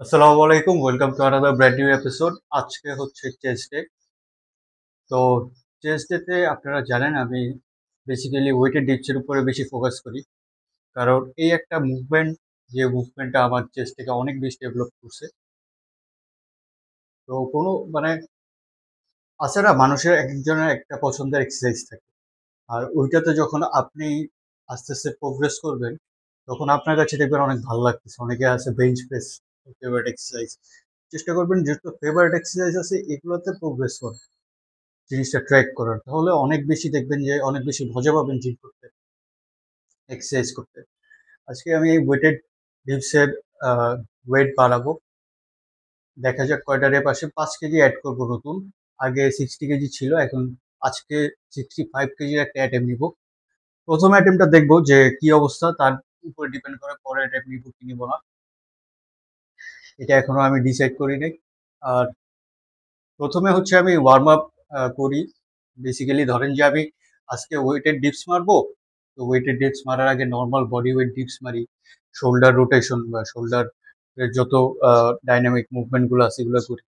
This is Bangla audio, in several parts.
আসসালামু আলাইকুম, welcome to another brand new episode. আজকে হচ্ছে চেস্ট ডে। তো চেস্ট ডেতে আপনারা জানেন আমি বেসিক্যালি ওয়েটেড ডিপসের উপরে বেশি ফোকাস করি, কারণ এই একটা মুভমেন্ট, যে মুভমেন্টটা আমার চেস্টটাকে অনেক বেশি ডেভেলপ করছে। তো কোনো মানে আছে না, মানুষের এক একজনের একটা পছন্দের এক্সারসাইজ থাকে, আর ওইটাতে যখন আপনি আস্তে আস্তে প্রোগ্রেস করবেন তখন আপনার কাছে দেখবেন অনেক ভালো লাগতেছে। অনেকে আছে বেঞ্চ প্রেস ফেভারিট এক্সারসাইজ, চেষ্টা করবেন যেহেতু ফেভারিট এক্সারসাইজ আছে এগুলোতে প্রোগ্রেস করার, জিনিসটা ট্র্যাক করার, তাহলে অনেক বেশি দেখবেন যে অনেক বেশি মজা পাবেন জিম করতে, এক্সারসাইজ করতে। আজকে আমি এই ওয়েটেড ডিপসের ওয়েট বাড়াবো, দেখা যাক কয়টা রেপ আসে। 5 কেজি অ্যাড করবো নতুন, আগে 60 কেজি ছিল, এখন আজকে 65 কেজির একটা অ্যাটেম্প নিব। প্রথম অ্যাটেম্পটা দেখবো যে কি অবস্থা, তার উপরে ডিপেন্ড করে পরে অ্যাটেম্প নিব কি নিব না, এটা এখনো আমি ডিসাইড করি নাই। আর প্রথমে হচ্ছে আমি ওয়ার্ম আপ করি। বেসিক্যালি ধরেন যে আমি আজকে ওয়েটেড ডিপস মারবো, তো ওয়েটেড ডিপস মারার আগে নর্মাল বডি ওয়েট ডিপস মারি, শোল্ডার রোটেশন বা শোল্ডার যত ডাইনামিক মুভমেন্ট গুলো আছে এগুলো করি,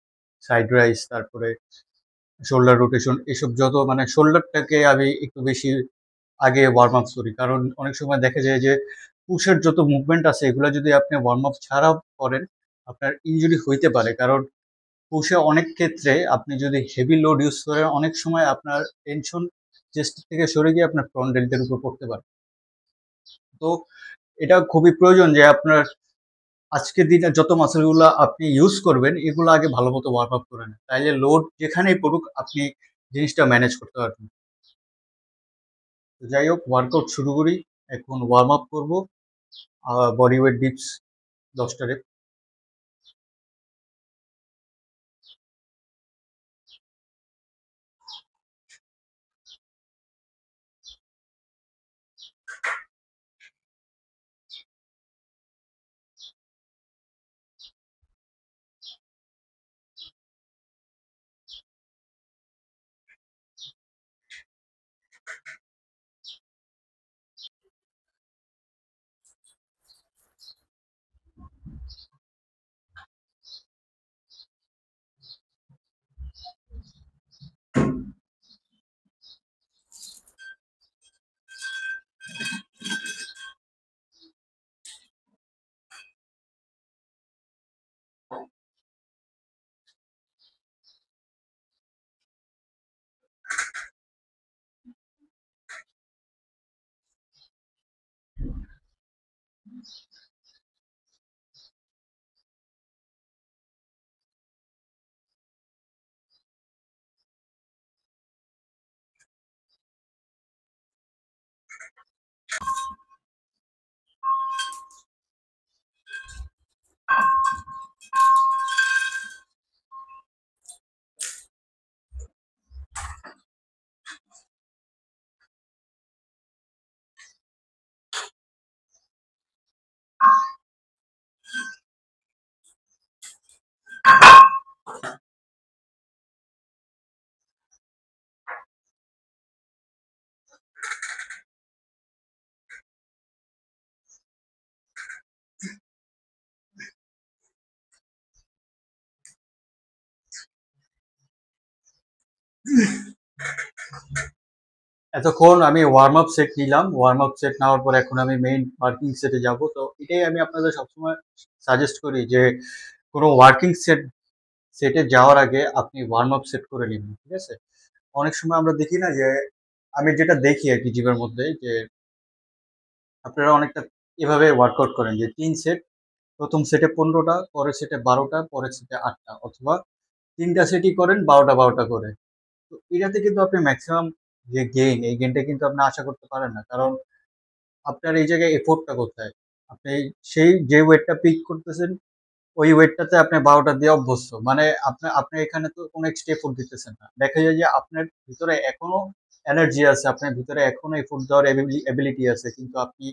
সাইড রাইজ, তারপরে শোল্ডার রোটেশন, এসব যত মানে শোল্ডারটাকে আমি একটু বেশি আগে ওয়ার্ম আপ করি, কারণ অনেক সময় দেখা যায় যে পুশের যত মুভমেন্ট আছে এগুলো যদি আপনি ওয়ার্ম আপ ছাড়াও করেন আপনার ইনজুরি হইতে পারে। কারণ পুশে অনেক ক্ষেত্রে আপনি যদি হেভি লোড ইউজ করেন অনেক সময় আপনার টেনশন চেস্ট থেকে সরে গিয়ে আপনার ফ্রন্ট ডেল্টের উপর পড়তে পারে। তো এটা খুবই প্রয়োজন যে আপনার আজকের দিনে যত মাসেলগুলো আপনি ইউজ করবেন এগুলো আগে ভালো মতো ওয়ার্ম আপ করে নেন, তাইলে লোড যেখানেই পড়ুক আপনি জিনিসটা ম্যানেজ করতে পারবেন। তো যাই হোক, ওয়ার্কআউট শুরু করি। এখন ওয়ার্ম আপ করবো, বডি ওয়েট ডিপস 10টা রেপ। এতক্ষণ আমি ওয়ার্ম আপ সেট নিলাম, ওয়ার্ম আপ সেট নেওয়ার পর এখন আমি মেইন ওয়ার্কিং সেটে যাব। তো এটাই আমি আপনাদের সবসময় সাজেস্ট করি যে কোনো ওয়ার্কিং সেটে যাওয়ার আগে আপনি ওয়ার্ম আপ সেট করে নিন, ঠিক আছে? অনেক সময় আমরা দেখি না যে, আমি যেটা দেখি আর কি জিমের মধ্যে, যে আপনারা অনেকটা এভাবে ওয়ার্কআউট করেন যে 3 সেট, প্রথম সেটে 15টা, পরের সেটে 12টা, পরের সেটে 8টা, অথবা 3টা সেটই করেন 12টা করে। তো এটাতে কিন্তু আপনি ম্যাক্সিমাম যে গেইন, এই গেইনটা কিন্তু আপনি আশা করতে পারেন না, কারণ আপনার এই জায়গায় এফোর্টটা কোথায়? আপনি সেই যে ওয়েটটা পিক করতেছেন ওই ওয়েটটাতে আপনি 12টা দিয়ে অভ্যস্ত, মানে আপনি এখানে তো কোনো এক্সট্রা এফোর্ট দিতেছেন না। দেখা যায় যে আপনার ভিতরে এখনো এনার্জি আছে, আপনার ভিতরে এখনো এফোর্ট দেওয়ার এবিলিটি আছে, কিন্তু আপনি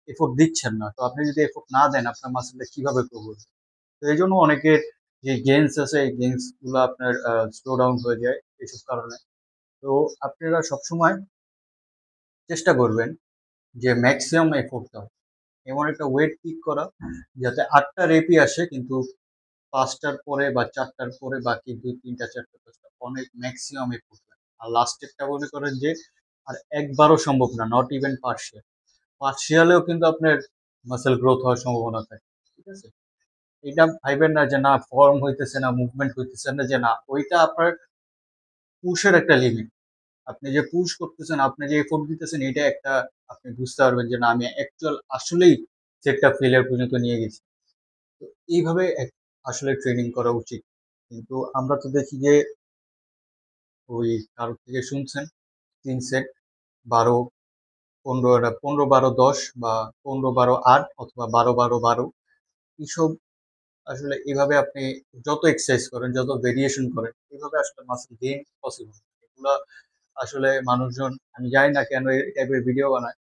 এফোর্ট দিচ্ছেন না। তো আপনি যদি এফোর্ট না দেন আপনার মাসেলটা কিভাবে গ্রো করবে? তো এই জন্য অনেকের যে গেইনস আছে এই গেইনস গুলো আপনার স্লো ডাউন হয়ে যায় এইসব কারণে। তো আপনারা সবসময় চেষ্টা করবেন যে ম্যাক্সিমাম এফোর্ট দাও, এমন একটা ওয়েট পিক করা যাতে 8টা রেপই আসে, কিন্তু 5টার পরে বা 4টার পরে বাকি 2, 3টা, 4টা, 5টা অনেক ম্যাক্সিমাম এফোর্ট। আর লাস্টেরটা মনে করেন যে আর একবারও সম্ভব না, নট ইভেন পার্শিয়াল। পার্শিয়ালেও কিন্তু আপনার মাসল গ্রোথ হওয়ার সম্ভাবনা থাকে। ঠিক আছে? এটা ভাইবেন না যে না ফর্ম হইতেছে না, মুভমেন্ট হইতেছে না, যে না ওইটা আপনার পুশের একটা লিমিট। আপনি যে পুশ করতেছেন, আপনি যে এফোর্ট দিতেছেন, এটা একটা আপনি বুঝতে পারবেন যে না আমি অ্যাকচুয়াল আসলেই সেটটা ফেলিয়ার পর্যন্ত নিয়ে গেছি। তো এইভাবে আসলে ট্রেনিং করা উচিত। কিন্তু আমরা তো দেখি যে ওই কারোর থেকে শুনছেন ৩ সেট ১২, ১৫, ১৫, ১২, ১০ বা ১৫, ১২, ৮ অথবা ১২, ১২, ১২ এসব আসলে এভাবে আপনি যত এক্সারসাইজ করেন, যত ভেরিয়েশন করেন, এভাবে আসলে মাসল গেইন পসিবল। এগুলা আসলে মানুষজন আমি জানি না কেন এই টাইপের ভিডিও বানায়।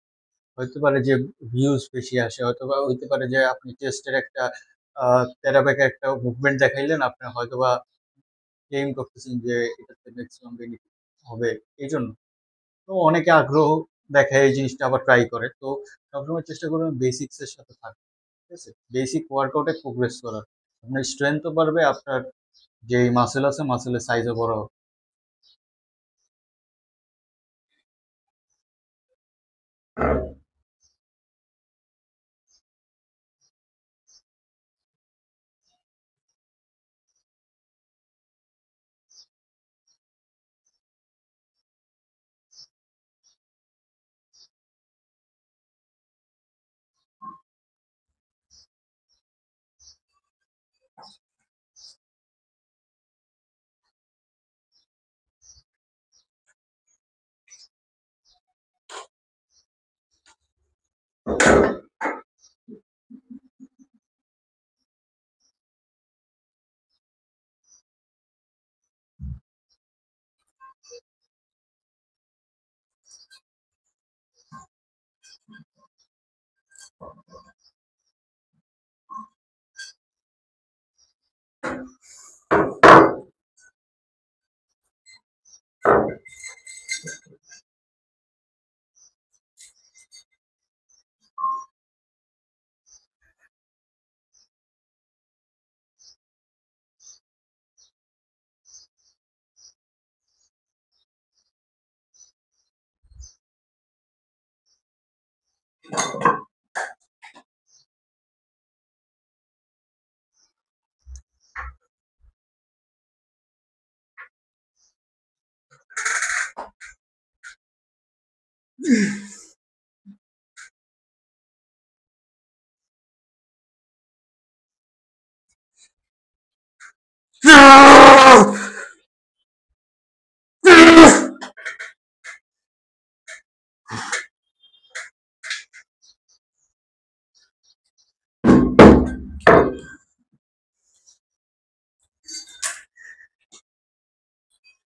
হইতে পারে যে ভিউজ বেশি আসে, হয়তোবা হইতে পারে যে আপনি চেস্টের একটা তেরা বেঁকা একটা মুভমেন্ট দেখাইলেন, আপনি হয়তোবা ক্লেইম করতেছেন যে এটাতে ম্যাক্সিমাম বেনিফিট হবে এইজন্য। তো অনেকে আগ্রহ দেখায় এই জিনিসটা আবার ট্রাই করে। তো সবসময় চেষ্টা করবেন বেসিকস এর সাথে থাকতে। ঠিক আছে? বেসিক ওয়ার্কআউটে প্রোগ্রেস করার। আপনার স্ট্রেংথও বাড়বে, আপনার যেই মাসল আছে মাসলের সাইজও বড় হবে।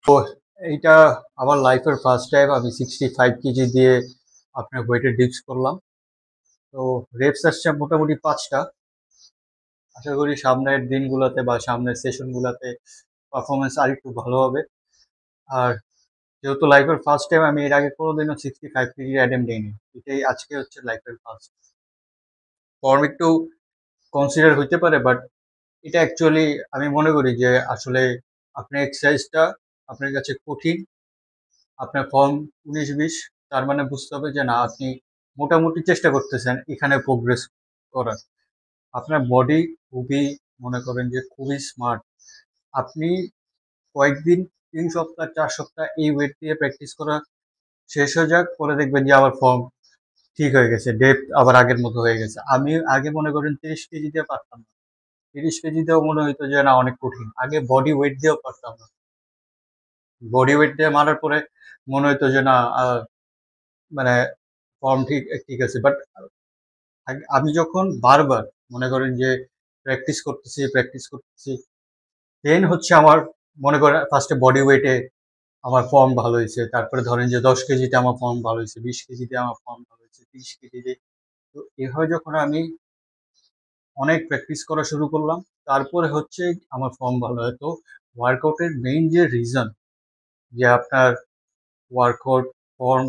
তো এইটা আমার লাইফের ফার্স্ট টাইম আমি 65 কেজি দিয়ে আপনার ওয়েটের ডিপস করলাম। তো রেপস আসছে মোটামুটি 5টা। আশা করি সামনের দিনগুলোতে বা সামনের সেশনগুলোতে পারফরমেন্স আরেকটু ভালো হবে। আর যেহেতু লাইফের ফার্স্ট টাইম, আমি এর আগে কোনোদিনও 65 কেজি অ্যাটেম্প নেইনি। এটাই আজকে হচ্ছে লাইফের ফার্স্ট। ফর্ম একটু কনসিডার হইতে পারে, বাট এটা অ্যাকচুয়ালি আমি মনে করি যে আসলে আপনার এক্সারসাইজটা আপনার কাছে কঠিন, আপনার ফর্ম 19-20, তার মানে বুঝতে হবে যে না আপনি মোটামুটি চেষ্টা করতেছেন এখানে প্রোগ্রেস করার। আপনার বডি খুবই মনে করেন যে খুবই স্মার্ট। আপনি কয়েকদিন 3 সপ্তাহ 4 সপ্তাহ এই ওয়েট দিয়ে প্র্যাকটিস করা শেষ হয়ে যাক, পরে দেখবেন যে আবার ফর্ম ঠিক হয়ে গেছে, ডেপথ আবার আগের মতো হয়ে গেছে। আমি আগে মনে করেন 30 কেজি দিয়ে পারতাম না, 30 কেজি দিয়েও মনে হইতো যে না অনেক কঠিন, আগে বডি ওয়েট দিয়েও পারতাম না। বডি ওয়েট দিয়ে মারার পরে মনে হইতো যে না মানে ফর্ম ঠিক ঠিক আছে। বাট আমি যখন বারবার মনে করেন যে প্র্যাকটিস করতেছি, দেন হচ্ছে আমার মনে করেন ফার্স্টে বডি ওয়েটে আমার ফর্ম ভালো হয়েছে, তারপরে ধরেন যে 10 কেজিতে আমার ফর্ম ভালো হয়েছে, 20 কেজিতে আমার ফর্ম ভালো হয়েছে, 30 কেজিতে। তো এভাবে যখন আমি অনেক প্র্যাকটিস করা শুরু করলাম, তারপরে হচ্ছে আমার ফর্ম ভালো হয়। তো ওয়ার্কআউটের মেইন যে রিজন যে আপনার ওয়ার্কআউট ফর্ম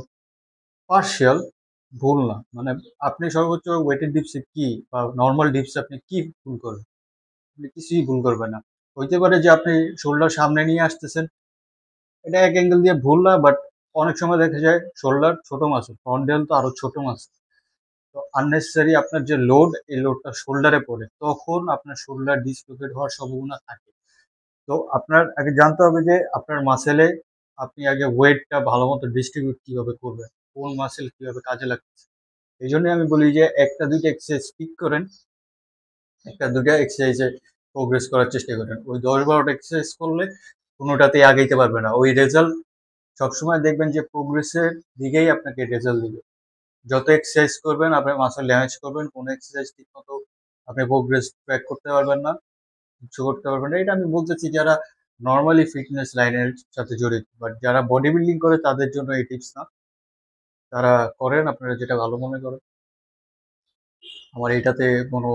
পার্শিয়াল, ভুল না। মানে আপনি সর্বোচ্চ ওয়েটেড ডিপসে কি বা নরমাল ডিপসে আপনি কি ভুল করেন? আপনি কিছুই ভুল করবেন না। হইতে পারে যে আপনি শোল্ডার সামনে নিয়ে আসতেছেন, এটা এক অ্যাঙ্গেল দিয়ে ভুল না, বাট অনেক সময় দেখা যায় শোল্ডার ছোট মাসল, ফ্রন্ট ডেল তো আরো ছোট মাসল। তো আননেসেসারি আপনার যে লোড, এই লোডটা শোল্ডারে পড়ে, তখন আপনার শোল্ডার ডিসলোকেট হওয়ার সম্ভাবনা থাকে। তো আপনার আগে জানতে হবে যে আপনার মাসেলে আপনি আগে ওয়েটটা ভালো মতো ডিস্ট্রিবিউট কিভাবে করবেন, কোন মাসেল কিভাবে কাজে লাগতেছে। এই জন্যই আমি বলি যে একটা দুইটা এক্সারসাইজ পিক করেন, একটা দুইটা এক্সারসাইজে প্রোগ্রেস করার চেষ্টা করেন। ওই 10-12টা এক্সারসাইজ করলে কোনোটাতেই আগাইতে পারবে না। ওই রেজাল্ট সবসময় দেখবেন যে প্রোগ্রেসের দিকেই আপনাকে রেজাল্ট দিবে। যত এক্সারসাইজ করবেন আপনার মাসল ড্যামেজ করবেন, কোনো এক্সারসাইজ ঠিক মতো আপনি প্রোগ্রেস ট্র্যাক করতে পারবেন না, কিছু করতে পারবেন না। এটা আমি বলতেছি যারা নর্মালি ফিটনেস লাইনের সাথে জড়িত, বাট যারা বডি বিল্ডিং করে তাদের জন্য এই টিপস না। তারা করেন আপনারা যেটা ভালো মনে করেন। আমার এটাতে কোনো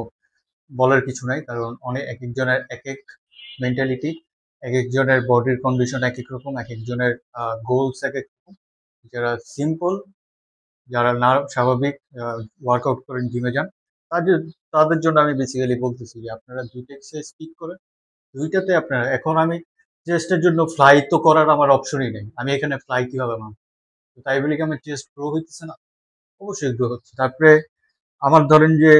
বলার কিছু নাই, কারণ অনেক এক একজনের এক এক মেন্টালিটি, এক একজনের বডির কন্ডিশন এক এক রকম, এক একজনের গোলস এক এক রকম। যারা সিম্পল, যারা না স্বাভাবিক ওয়ার্কআউট করেন, জিমে যান, তাদের তাদের জন্য আমি বেসিক্যালি বলতেছি যে আপনারা দুইটা এক্সারসাইজ পিক করেন। দুইটাতে আপনারা, এখন আমি চেস্টের জন্য ফ্লাই তো করার আমার অপশনই নেই, আমি এখানে ফ্লাই কিভাবে মানব? তো তাই বলে কি আমার চেস্ট গ্রো হইতেছে না? অবশ্যই গ্রো হচ্ছে। তারপরে আমার ধরেন যে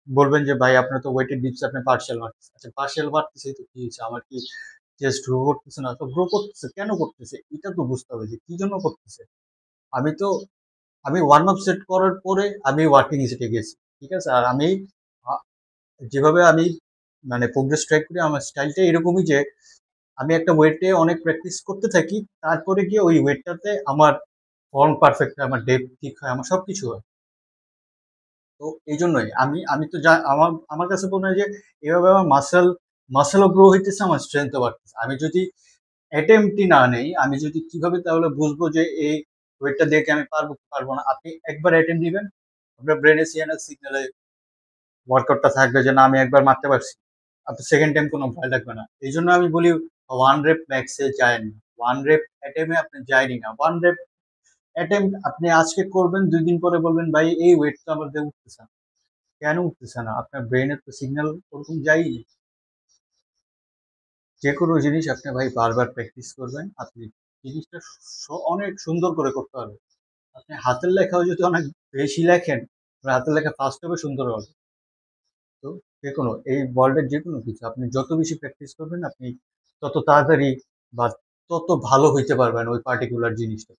বলবেন যে ভাই আপনার তো ওয়েটেড ডিপস আপনি পার্শিয়াল মারতেছে। আচ্ছা পার্শিয়াল মারতেছে তো কি হয়েছে, আমার কি চেস্ট গ্রো করতেছে না? তো গ্রো করতেছে, কেন করতেছে এটা তো বুঝতে হবে যে কি জন্য করতেছে। আমি তো আমি ওয়ার্ম আপ সেট করার পরে আমি ওয়ার্কিং সেটে গেছি, ঠিক আছে? আর আমি যেভাবে আমি মানে প্রোগ্রেস ট্র্যাক করি, আমার স্টাইলটা এরকমই যে আমি একটা ওয়েটে অনেক প্র্যাকটিস করতে থাকি, তারপরে গিয়ে ওই ওয়েটটাতে আমার ফর্ম পারফেক্ট হয়, আমার ডেপ ঠিক হয়, আমার সবকিছু হয়। তো এই জন্যই আমি আমি তো যা আমার আমার কাছে মনে হয় যে এভাবে আমার মাসেলও গ্রো হইতেছে, আমার স্ট্রেংথও বাড়তেছে। আমি যদি অ্যাটেম্পটই না নেই, আমি যদি কিভাবে তাহলে বুঝবো যে এই ওয়েটটা দিয়ে কি আমি পারবো কি পারবো না? আপনি একবার অ্যাটেম্প দিবেন, আপনার ব্রেনে সিএনএস সিগন্যালে ওয়ার্কআউটটা থাকবে যে না আমি একবার মারতে পারছি। আপনার সেকেন্ড টাইম কোনো ভয় লাগবে না। এইজন্য আমি বলি 1 রেপ ম্যাক্সে যায়েন না। 1 রেপ অ্যাটেম্পে আপনি যায়নি না। 1 রেপ অ্যাটেম্প্ট আপনি আজকে করবেন, ২ দিন পরে বলবেন ভাই এই ওয়েট তো আমার দিয়ে উঠতেছে না। কেন উঠতেছে না? আপনার ব্রেইনের তো সিগন্যাল ওরকম যায়নি। যেকোনো জিনিস আপনি ভাই বারবার প্র্যাকটিস করবেন, আপনি জিনিসটা অনেক সুন্দর করে করতে পারবেন। আপনি হাতের লেখাও যদি অনেক বেশি লেখেন, আপনার হাতের লেখা ফাস্ট হবে, সুন্দর হবে। তো যেকোনো এই ওয়ার্ল্ডের যেকোনো কিছু আপনি যত বেশি প্র্যাকটিস করবেন, আপনি তত তাড়াতাড়ি বা তত ভালো হইতে পারবেন ওই পার্টিকুলার জিনিসটা।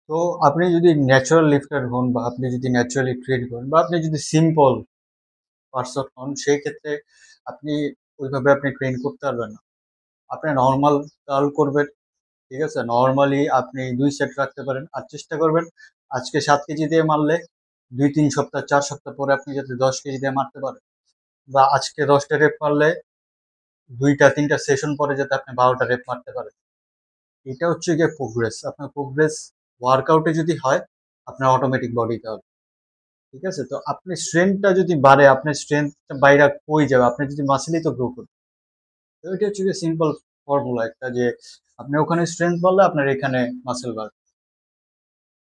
তো আপনি যদি ন্যাচারাল লিফটার হন, বা আপনি যদি ন্যাচারালি ট্রেন করেন, বা আপনি যদি সিম্পল পার্সন হন, সেই ক্ষেত্রে আপনি ওইভাবে আপনি ট্রেন করতে পারবেন না। আপনি নর্মাল কার্ল করবেন, ঠিক আছে? নর্মালি আপনি 2 সেট রাখতে পারেন। আর চেষ্টা করবেন আজকে 7 কেজি দিয়ে মারলে 2-3 সপ্তাহ 4 সপ্তাহ পরে আপনি যাতে 10 কেজি দিয়ে মারতে পারেন। বা আজকে 10টা রেপ মারলে 2টা 3টা সেশন পরে যাতে আপনি 12টা রেপ মারতে পারেন। এটা হচ্ছে গিয়ে প্রোগ্রেস। আপনার প্রোগ্রেস ওয়ার্কআউটে যদি হয়, আপনার অটোমেটিক বডিতে হবে। ঠিক আছে? তো আপনার স্ট্রেংথটা যদি বাড়ে, আপনার স্ট্রেংথটা বাইরে কই যাবে? আপনি যদি মাসেলই তো গ্রো করবেন। তো এটা হচ্ছে গিয়ে সিম্পল ফর্মুলা একটা যে আপনি ওখানে স্ট্রেংথ বাড়লে আপনার এখানে মাসেল বাড়বে।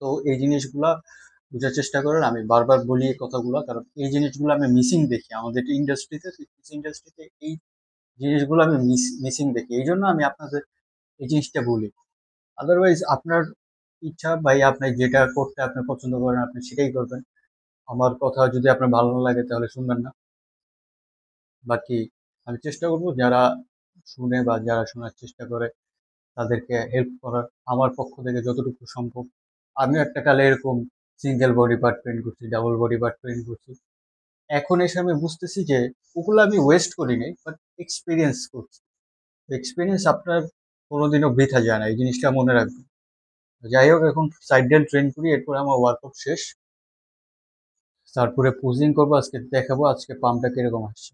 তো এই জিনিসগুলা বোঝার চেষ্টা করেন। আমি বারবার বলি এই কথাগুলা, কারণ এই জিনিসগুলো আমি মিসিং দেখি আমাদের ইন্ডাস্ট্রিতে। ফিটনেস ইন্ডাস্ট্রিতে এই জিনিসগুলো আমি মিসিং দেখি। এই জন্য আমি আপনাদের এই জিনিসটা বলি। আদারওয়াইজ আপনার ইচ্ছা ভাই, আপনি যেটা করতে আপনি পছন্দ করেন আপনি সেটাই করবেন। আমার কথা যদি আপনার ভালো না লাগে তাহলে শুনবেন না। বাকি আমি চেষ্টা করব যারা শুনে বা যারা শোনার চেষ্টা করে তাদেরকে হেল্প করার, আমার পক্ষ থেকে যতটুকু সম্ভব। আমিও একটা কালে এরকম সিঙ্গেল বডি পার্ট ট্রেন করছি, ডাবল বডি পার্ট ট্রেন করছি। এখন এসে আমি বুঝতেছি যে ওগুলো আমি ওয়েস্ট করি নাই, বাট এক্সপিরিয়েন্স করছি। এক্সপিরিয়েন্স আপনার কোনোদিনও বৃথা যায় না, এই জিনিসটা মনে রাখবেন। যাই হোক, এখন সাইড ডেল ট্রেন করি, এরপরে আমার ওয়ার্কআউট শেষ। তারপরে পুজিং করবো, আজকে দেখাবো আজকে পাম্পটা কিরকম আসছে।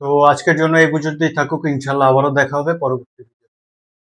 তো আজকের জন্য এই পর্যন্তই থাকুক, ইনশাল্লাহ আবারও দেখা হবে পরবর্তী